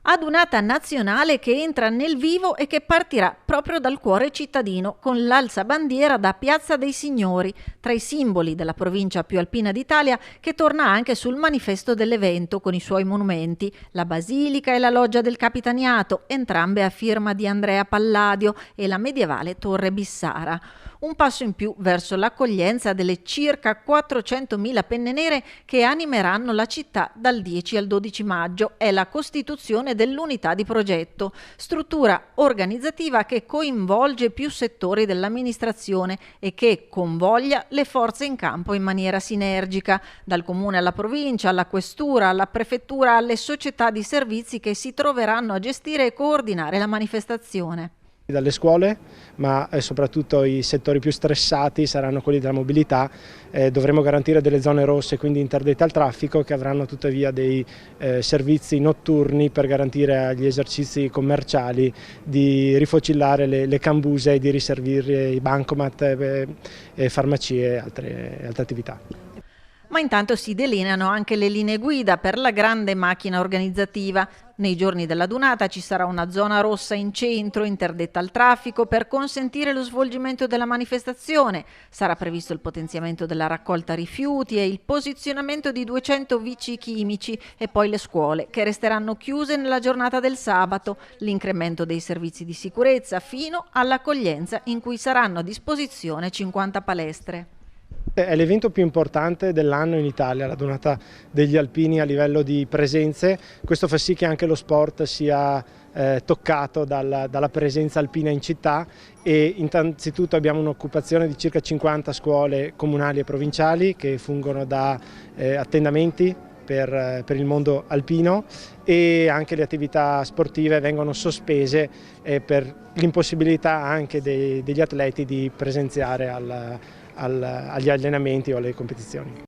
Adunata nazionale che entra nel vivo e che partirà proprio dal cuore cittadino con l'alzabandiera da Piazza dei Signori, tra i simboli della provincia più alpina d'Italia, che torna anche sul manifesto dell'evento con i suoi monumenti, la Basilica e la Loggia del Capitaniato, entrambe a firma di Andrea Palladio, e la medievale Torre Bissara. Un passo in più verso l'accoglienza delle circa 400.000 penne nere che animeranno la città dal 10 al 12 maggio. È la costituzione dell'unità di progetto, struttura organizzativa che coinvolge più settori dell'amministrazione e che convoglia le forze in campo in maniera sinergica, dal comune alla provincia, alla questura, alla prefettura, alle società di servizi che si troveranno a gestire e coordinare la manifestazione. Dalle scuole, ma soprattutto i settori più stressati saranno quelli della mobilità. Dovremo garantire delle zone rosse, quindi interdette al traffico, che avranno tuttavia dei servizi notturni per garantire agli esercizi commerciali di rifocillare le cambuse e di riservire i bancomat, farmacie e altre attività. Ma intanto si delineano anche le linee guida per la grande macchina organizzativa. Nei giorni della Dunata ci sarà una zona rossa in centro, interdetta al traffico, per consentire lo svolgimento della manifestazione. Sarà previsto il potenziamento della raccolta rifiuti e il posizionamento di 200 vici chimici, e poi le scuole, che resteranno chiuse nella giornata del sabato, l'incremento dei servizi di sicurezza fino all'accoglienza, in cui saranno a disposizione 50 palestre. È l'evento più importante dell'anno in Italia, la Dunata degli Alpini a livello di presenze. Questo fa sì che anche lo sport sia toccato dalla presenza alpina in città, e innanzitutto abbiamo un'occupazione di circa 50 scuole comunali e provinciali che fungono da attendamenti per il mondo alpino, e anche le attività sportive vengono sospese per l'impossibilità anche degli atleti di presenziare agli allenamenti o alle competizioni.